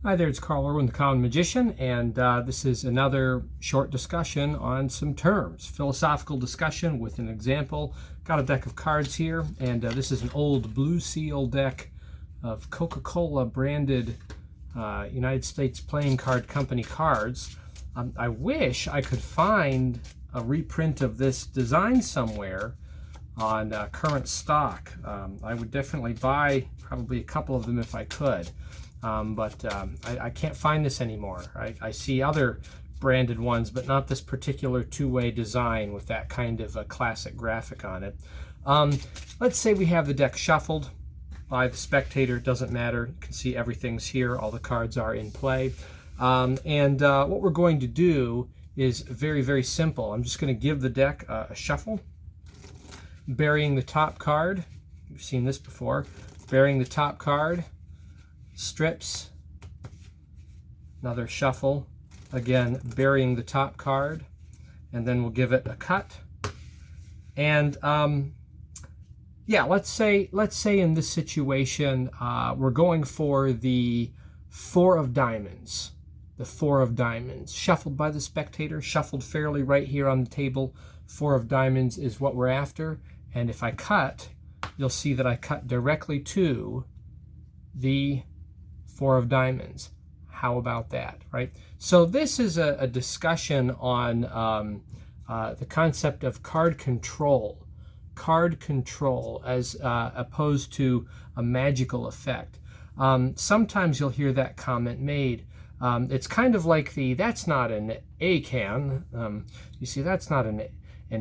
Hi there, it's Carl Irwin, the Common Magician, and this is another short discussion on some terms. Philosophical discussion with an example. Got a deck of cards here, and this is an old Blue Seal deck of Coca-Cola branded United States Playing Card Company cards. I wish I could find a reprint of this design somewhere on current stock. I would definitely buy probably a couple of them if I could. But I can't find this anymore. I see other branded ones, but not this particular two-way design with that kind of a classic graphic on it. Let's say we have the deck shuffled by the spectator. It doesn't matter. You can see everything's here. All the cards are in play. What we're going to do is very, very simple. I'm just going to give the deck a shuffle, burying the top card. You've seen this before. Burying the top card. Strips, another shuffle, again burying the top card, and then we'll give it a cut. And yeah, let's say in this situation we're going for the four of diamonds. The four of diamonds shuffled by the spectator, shuffled fairly right here on the table. Four of diamonds is what we're after, and if I cut, you'll see that I cut directly to the four of diamonds. How about that, right? So this is a discussion on the concept of card control as opposed to a magical effect. Sometimes you'll hear that comment made. It's kind of like that's not an A-can. You see, that's not an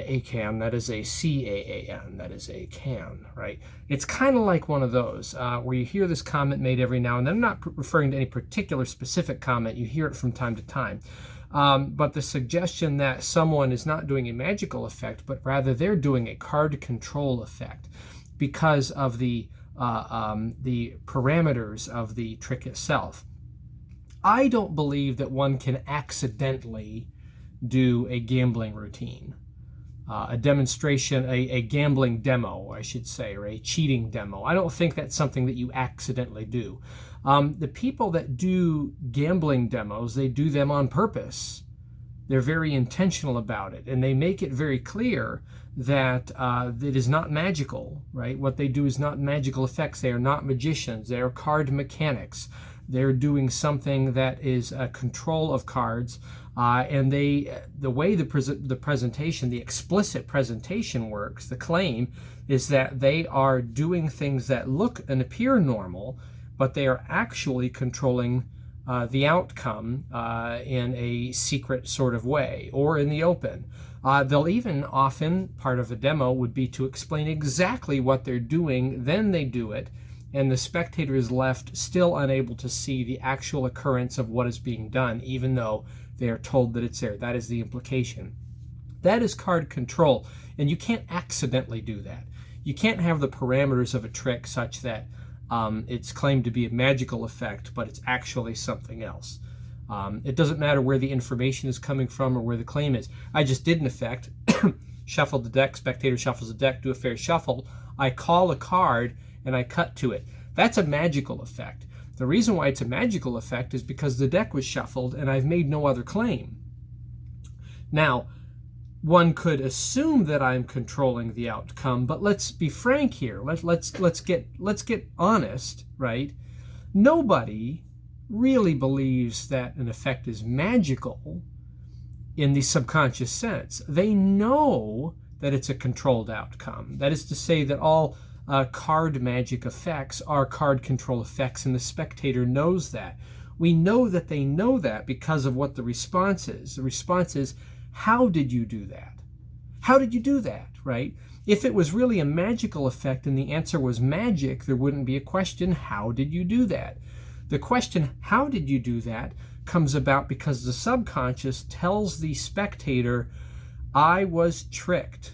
A-can, that is a C-A-A-N, that is a can, right? It's kind of like one of those where you hear this comment made every now and then. I'm not referring to any particular specific comment. You hear it from time to time. But the suggestion that someone is not doing a magical effect, but rather they're doing a card control effect because of the parameters of the trick itself. I don't believe that one can accidentally do a gambling routine. A demonstration, a gambling demo, I should say, or a cheating demo. I don't think that's something that you accidentally do. The people that do gambling demos, they do them on purpose. They're very intentional about it, and they make it very clear that it is not magical, right? What they do is not magical effects. They are not magicians. They are card mechanics. They're doing something that is a control of cards. And the way the presentation, the explicit presentation works, the claim is that they are doing things that look and appear normal, but they are actually controlling the outcome in a secret sort of way or in the open. They'll even often, part of a demo would be to explain exactly what they're doing, then they do it, and the spectator is left still unable to see the actual occurrence of what is being done, even though they are told that it's there. That is the implication. That is card control, and you can't accidentally do that. You can't have the parameters of a trick such that it's claimed to be a magical effect, but it's actually something else. It doesn't matter where the information is coming from or where the claim is. I just did an effect, shuffled the deck, spectator shuffles the deck, do a fair shuffle. I call a card, and I cut to it. That's a magical effect. The reason why it's a magical effect is because the deck was shuffled and I've made no other claim. Now, one could assume that I'm controlling the outcome, but let's be frank here. Let's get honest, right? Nobody really believes that an effect is magical in the subconscious sense. They know that it's a controlled outcome. That is to say that all card magic effects are card control effects, and the spectator knows that. We know that they know that because of what the response is. The response is, how did you do that? How did you do that, right? If it was really a magical effect and the answer was magic, there wouldn't be a question, how did you do that? The question, how did you do that, comes about because the subconscious tells the spectator, I was tricked.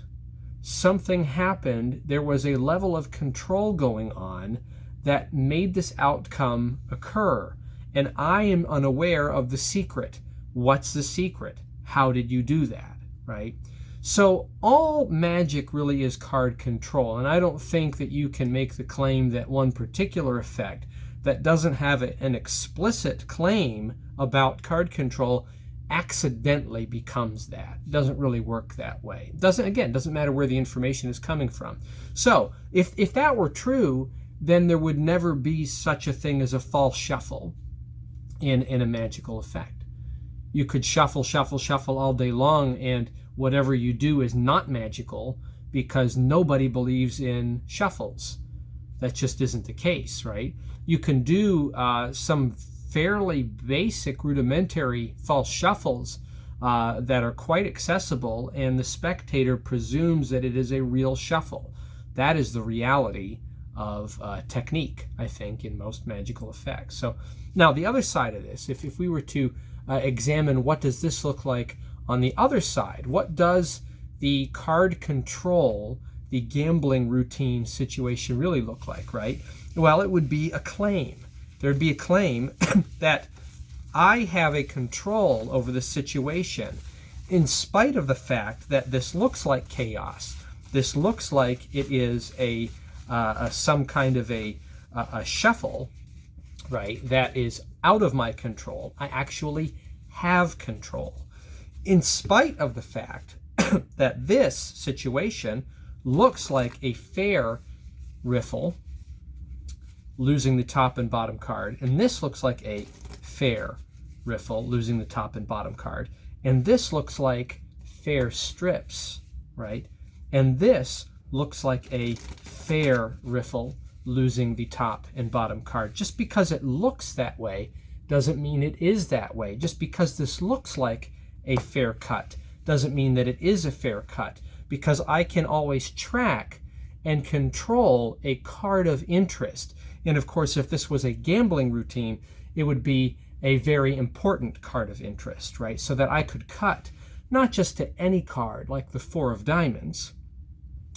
Something happened, there was a level of control going on that made this outcome occur, and I am unaware of the secret. What's the secret? How did you do that, right? So all magic really is card control, and I don't think that you can make the claim that one particular effect that doesn't have an explicit claim about card control accidentally becomes that. It doesn't really work that way. Doesn't matter where the information is coming from. So if that were true, then there would never be such a thing as a false shuffle in a magical effect. You could shuffle all day long, and whatever you do is not magical because nobody believes in shuffles. That just isn't the case, right? You can do some fairly basic rudimentary false shuffles that are quite accessible, and the spectator presumes that it is a real shuffle. That is the reality of technique, I think, in most magical effects. So now the other side of this, if we were to examine what does this look like on the other side, what does the card control, the gambling routine situation really look like, right? Well, it would be a claim. There'd be a claim that I have a control over the situation in spite of the fact that this looks like chaos. This looks like it is some kind of a shuffle, right, that is out of my control. I actually have control. In spite of the fact that this situation looks like a fair riffle, losing the top and bottom card, and this looks like a fair riffle, losing the top and bottom card, and this looks like fair strips, right? And this looks like a fair riffle, losing the top and bottom card. Just because it looks that way doesn't mean it is that way. Just because this looks like a fair cut doesn't mean that it is a fair cut, because I can always track and control a card of interest. And of course, if this was a gambling routine, it would be a very important card of interest, right? So that I could cut not just to any card like the 4 of diamonds,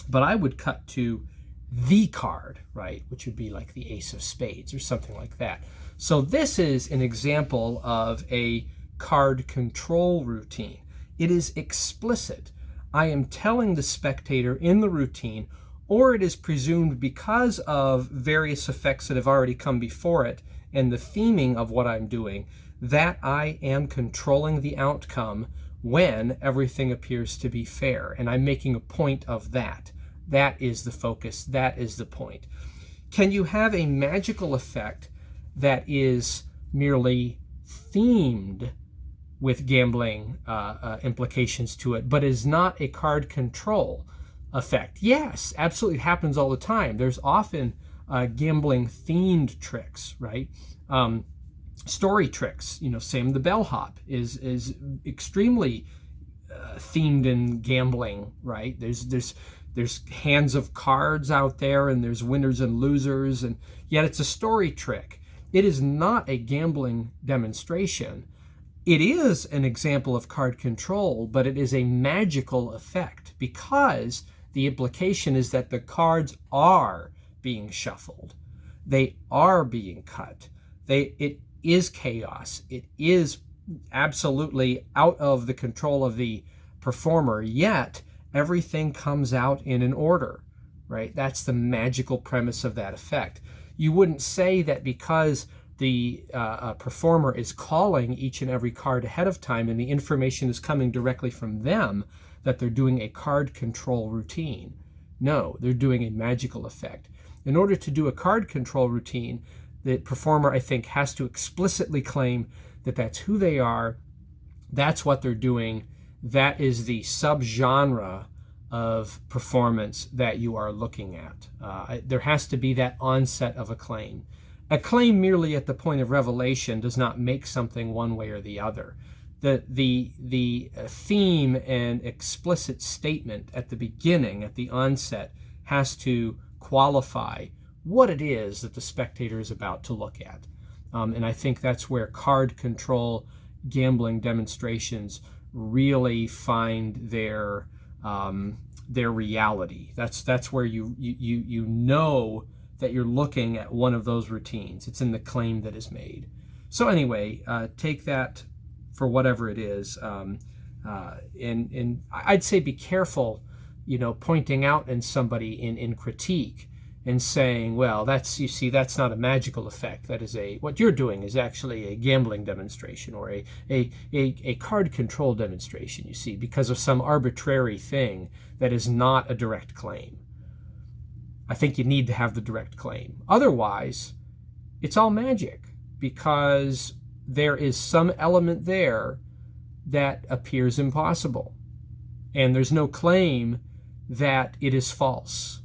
but I would cut to the card, right? Which would be like the ace of spades or something like that. So this is an example of a card control routine. It is explicit. I am telling the spectator in the routine, or it is presumed because of various effects that have already come before it and the theming of what I'm doing, that I am controlling the outcome when everything appears to be fair. And I'm making a point of that. That is the focus. That is the point. Can you have a magical effect that is merely themed with gambling implications to it, but is not a card control effect? Yes, absolutely. It happens all the time. There's often gambling themed tricks, right? Story tricks, Sam the bellhop is extremely themed in gambling, right? There's hands of cards out there, and there's winners and losers, and yet it's a story trick. It is not a gambling demonstration. It is an example of card control, but it is a magical effect because the implication is that the cards are being shuffled. They are being cut. It is chaos. It is absolutely out of the control of the performer, yet everything comes out in an order, right? That's the magical premise of that effect. You wouldn't say that because the performer is calling each and every card ahead of time and the information is coming directly from them that they're doing a card control routine. No, they're doing a magical effect. In order to do a card control routine, the performer, I think, has to explicitly claim that that's who they are, that's what they're doing, that is the subgenre of performance that you are looking at. There has to be that onset of a claim. A claim merely at the point of revelation does not make something one way or the other. The theme and explicit statement at the beginning, at the onset, has to qualify what it is that the spectator is about to look at. And I think that's where card control gambling demonstrations really find their reality. That's where you know that you're looking at one of those routines. It's in the claim that is made. So anyway, take that for whatever it is, and I'd say be careful, pointing out in somebody in critique and saying, well, that's, you see, that's not a magical effect. That is what you're doing is actually a gambling demonstration or a card control demonstration, you see, because of some arbitrary thing that is not a direct claim. I think you need to have the direct claim. Otherwise, it's all magic, because there is some element there that appears impossible. And there's no claim that it is false,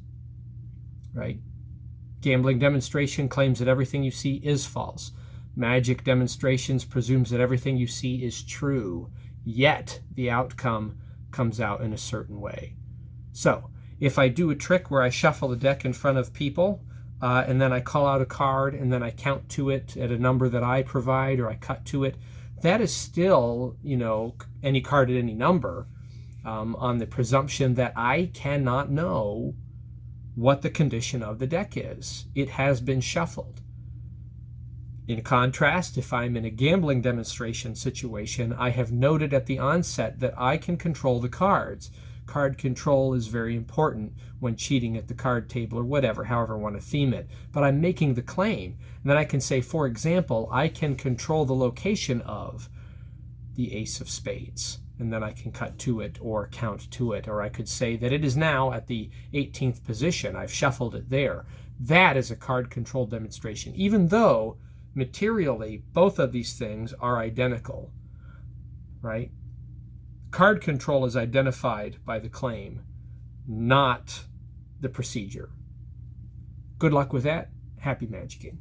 right? Gambling demonstration claims that everything you see is false. Magic demonstrations presumes that everything you see is true, yet the outcome comes out in a certain way. So if I do a trick where I shuffle the deck in front of people, and then I call out a card, and then I count to it at a number that I provide, or I cut to it, that is still, any card at any number, on the presumption that I cannot know what the condition of the deck is. It has been shuffled. In contrast, if I'm in a gambling demonstration situation, I have noted at the onset that I can control the cards. Card control is very important when cheating at the card table or whatever, however I want to theme it. But I'm making the claim. And then I can say, for example, I can control the location of the ace of spades. And then I can cut to it or count to it. Or I could say that it is now at the 18th position. I've shuffled it there. That is a card control demonstration, even though materially both of these things are identical, right? Card control is identified by the claim, not the procedure. Good luck with that. Happy magicking.